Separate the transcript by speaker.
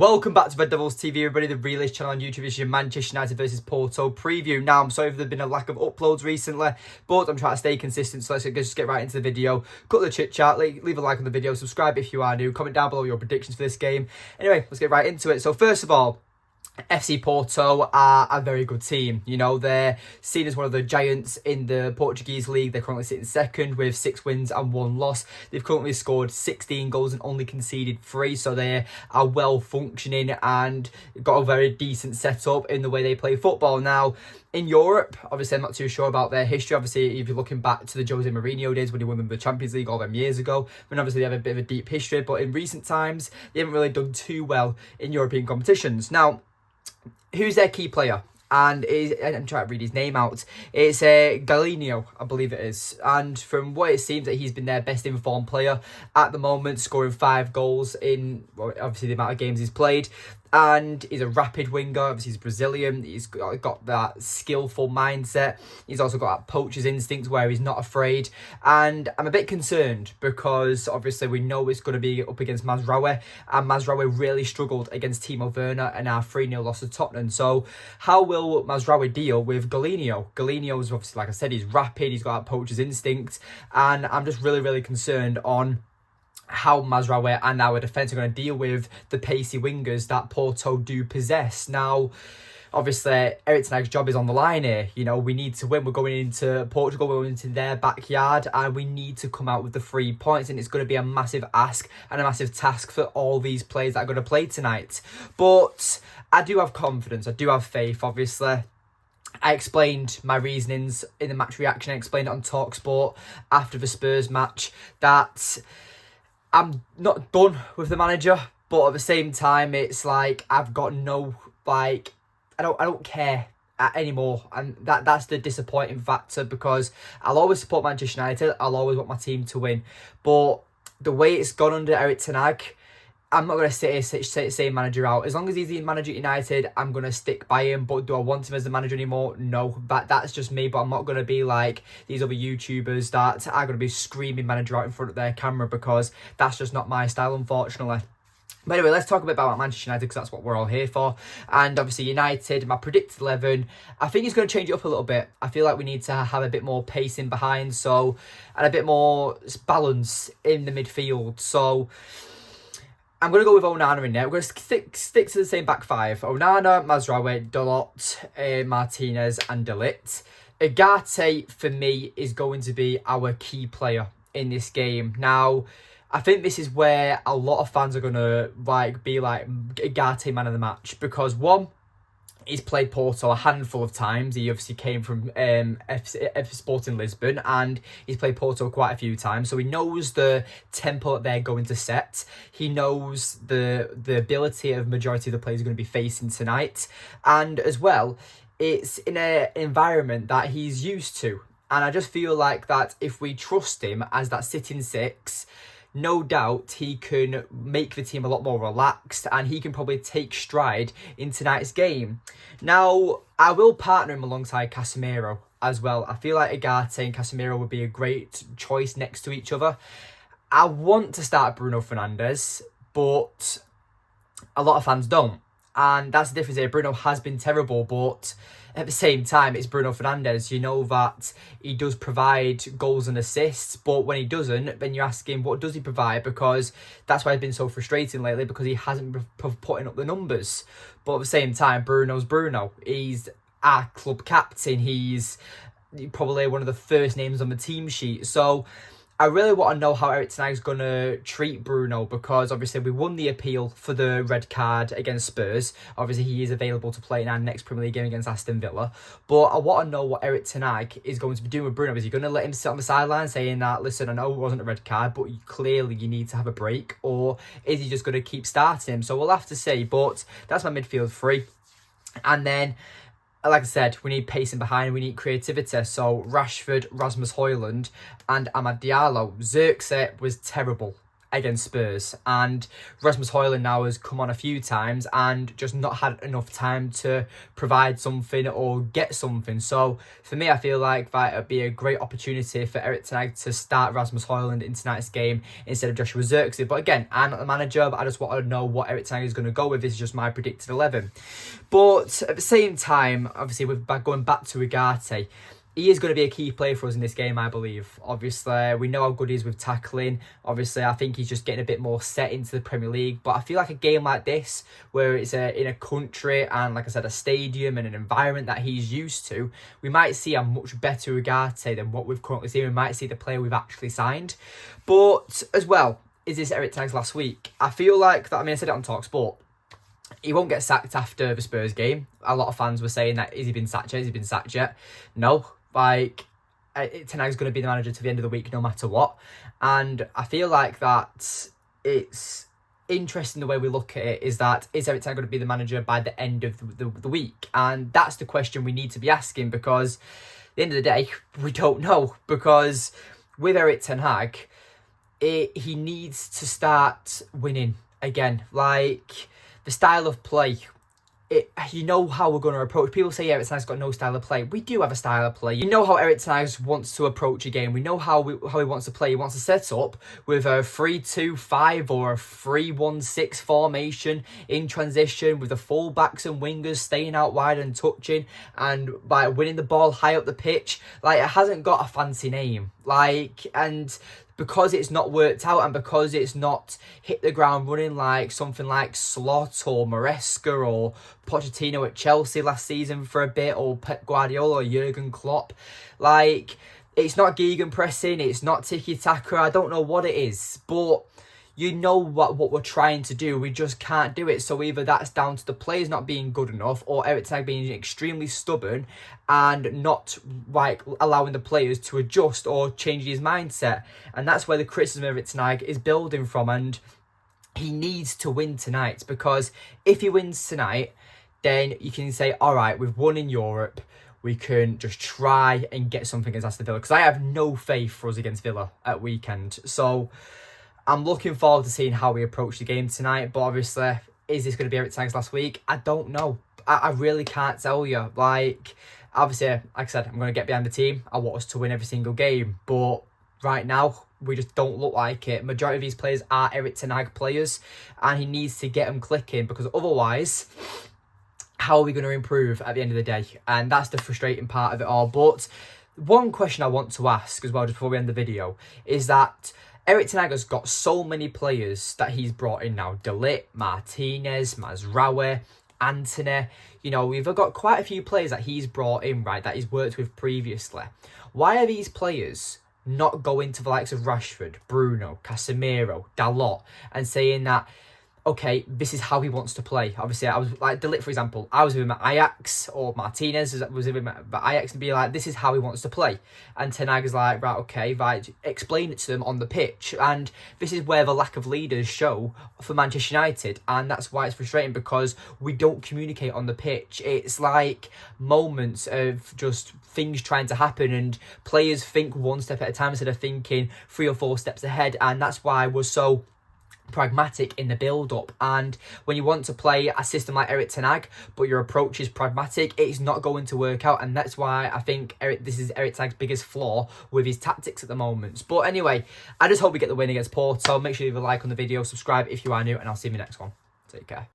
Speaker 1: Welcome back to Red Devils TV, everybody, the realest channel on YouTube. This is your Manchester United versus Porto preview. Now, I'm sorry if there's been a lack of uploads recently, but I'm trying to stay consistent, so let's just get right into the video. Cut the chit-chat, leave a like on the video, subscribe if you are new, comment down below your predictions for this game. Anyway, let's get right into it. So first of all, FC Porto are a very good team. You know, they're seen as one of the giants in the Portuguese league. They're currently sitting second with 6 wins and 1 loss. They've currently scored 16 goals and only conceded 3, so they are well functioning and got a very decent setup in the way they play football. Now, in Europe, obviously I'm not too sure about their history. Obviously, if you're looking back to the Jose Mourinho days when he won the Champions League all them years ago, then obviously they have a bit of a deep history, but in recent times, they haven't really done too well in European competitions. Now, who's their key player? And I'm trying to read his name out. It's Galeno, I believe it is. And from what it seems, that he's been their best informed player at the moment, scoring 5 goals in, well, obviously the amount of games he's played. And he's a rapid winger. Obviously, he's Brazilian. He's got that skillful mindset. He's also got that poacher's instinct where he's not afraid. And I'm a bit concerned because obviously we know it's going to be up against Mazraoui. And Mazraoui really struggled against Timo Werner and our 3-0 loss to Tottenham. So how will Mazraoui deal with Galeno? Galeno is obviously, like I said, he's rapid. He's got that poacher's instinct. And I'm just really concerned on how Mazraoui and our defence are going to deal with the pacey wingers that Porto do possess. Now, obviously, Erik ten Hag's job is on the line here. You know, we need to win. We're going into Portugal, we're going into their backyard, and we need to come out with the 3 points, and it's going to be a massive ask and a massive task for all these players that are going to play tonight. But I do have confidence. I do have faith, obviously. I explained my reasonings in the match reaction. I explained it on TalkSport after the Spurs match that I'm not done with the manager, but at the same time, it's like I've got no, like, I don't care anymore, and that's the disappointing factor, because I'll always support Manchester United. I'll always want my team to win, but the way it's gone under Erik ten Hag, I'm not going to sit here say same manager out. As long as he's the manager at United, I'm going to stick by him. But do I want him as the manager anymore? No. That's just me. But I'm not going to be like these other YouTubers that are going to be screaming manager out in front of their camera, because that's just not my style, unfortunately. But anyway, let's talk a bit about Manchester United, because that's what we're all here for. And obviously United, my predicted 11, I think he's going to change it up a little bit. I feel like we need to have a bit more pace in behind, and a bit more balance in the midfield. So I'm going to go with Onana in there. We're going to stick to the same back 5. Onana, Mazraoui, Dalot, Martinez and De Ligt. Ugarte, for me, is going to be our key player in this game. Now, I think this is where a lot of fans are going to be like Ugarte man of the match, because one, he's played Porto a handful of times. He obviously came from FC Porto in Lisbon, and he's played Porto quite a few times. So he knows the tempo that they're going to set. He knows the ability of majority of the players are going to be facing tonight. And as well, it's in an environment that he's used to. And I just feel like that if we trust him as that sitting 6, no doubt he can make the team a lot more relaxed, and he can probably take stride in tonight's game. Now, I will partner him alongside Casemiro as well. I feel like Ugarte and Casemiro would be a great choice next to each other. I want to start Bruno Fernandes, but a lot of fans don't. And that's the difference here. Bruno has been terrible, but at the same time, it's Bruno Fernandes. You know that he does provide goals and assists, but when he doesn't, then you're asking, what does he provide? Because that's why it's been so frustrating lately, because he hasn't been putting up the numbers. But at the same time, Bruno's Bruno. He's our club captain. He's probably one of the first names on the team sheet. So I really want to know how Erik ten Hag is going to treat Bruno, because obviously we won the appeal for the red card against Spurs. Obviously he is available to play in our next Premier League game against Aston Villa. But I want to know what Erik ten Hag is going to be doing with Bruno. Is he going to let him sit on the sideline saying that, listen, I know it wasn't a red card, but clearly you need to have a break? Or is he just going to keep starting him? So we'll have to see. But that's my midfield 3. And then, like I said, we need pacing behind, we need creativity. So Rashford, Rasmus Højlund and Amad Diallo. Xerxes was terrible against Spurs, and Rasmus Højlund now has come on a few times and just not had enough time to provide something or get something. So for me, I feel like that would be a great opportunity for Erik ten Hag to start Rasmus Højlund in tonight's game instead of Joshua Zirkzee. But again, I'm not the manager, but I just want to know what Erik ten Hag is going to go with. This is just my predicted 11. But at the same time, obviously, with going back to Ugarte, he is going to be a key player for us in this game, I believe. Obviously, we know how good he is with tackling. Obviously, I think he's just getting a bit more set into the Premier League. But I feel like a game like this, where it's in a country and, like I said, a stadium and an environment that he's used to, we might see a much better Ugarte than what we've currently seen. We might see the player we've actually signed. But, as well, is this Erik ten Hag's last week? I feel like that, I said it on TalkSport, he won't get sacked after the Spurs game. A lot of fans were saying that, has he been sacked yet? Has he been sacked yet? No. Like, ten Hag's going to be the manager to the end of the week no matter what. And I feel like that it's interesting the way we look at it, is Erik ten Hag going to be the manager by the end of the week? And that's the question we need to be asking, because at the end of the day, we don't know. Because with Erik ten Hag, he needs to start winning again. Like, the style of play, you know how we're going to approach. People say Erik ten Hag's got no style of play. We do have a style of play. You know how Erik ten Hag wants to approach a game. We know how he wants to play. He wants to set up with a 3-2-5 or a 3-1-6 formation in transition, with the full-backs and wingers staying out wide and touching and by winning the ball high up the pitch. Like, it hasn't got a fancy name. Like, and because it's not worked out, and because it's not hit the ground running like something like Slot or Maresca or Pochettino at Chelsea last season for a bit, or Pep Guardiola or Jurgen Klopp, like, it's not gegenpressing, it's not tiki-taka, I don't know what it is, but you know what we're trying to do. We just can't do it. So either that's down to the players not being good enough, or Erik ten Hag being extremely stubborn and not like allowing the players to adjust or change his mindset. And that's where the criticism of Erik ten Hag is building from. And he needs to win tonight, because if he wins tonight, then you can say, all right, we've won in Europe. We can just try and get something against Aston Villa, because I have no faith for us against Villa at weekend. So I'm looking forward to seeing how we approach the game tonight. But obviously, is this going to be Erik ten Hag's last week? I don't know. I really can't tell you. Like, obviously, like I said, I'm going to get behind the team. I want us to win every single game. But right now, we just don't look like it. Majority of these players are Erik ten Hag players, and he needs to get them clicking, because otherwise, how are we going to improve at the end of the day? And that's the frustrating part of it all. But one question I want to ask as well, just before we end the video, is that Erik ten Hag has got so many players that he's brought in now. De Ligt, Martinez, Mazraoui, Antony. You know, we've got quite a few players that he's brought in, right, that he's worked with previously. Why are these players not going to the likes of Rashford, Bruno, Casemiro, Dalot, and saying that, okay, this is how he wants to play? Obviously, I was like De Ligt, for example. I was with him at Ajax, or Martinez was with him at Ajax, and be like, this is how he wants to play. And ten Hag is like, right, okay, right, explain it to them on the pitch. And this is where the lack of leaders show for Manchester United, and that's why it's frustrating, because we don't communicate on the pitch. It's like moments of just things trying to happen, and players think one step at a time instead of thinking 3 or 4 steps ahead, and that's why we're so pragmatic in the build-up. And when you want to play a system like Erik ten Hag, but your approach is pragmatic, it's not going to work out. And that's why I think this is Erik ten Hag's biggest flaw with his tactics at the moment. But anyway, I just hope we get the win against Porto. Make sure you leave a like on the video, subscribe if you are new, and I'll see you in the next one. Take care.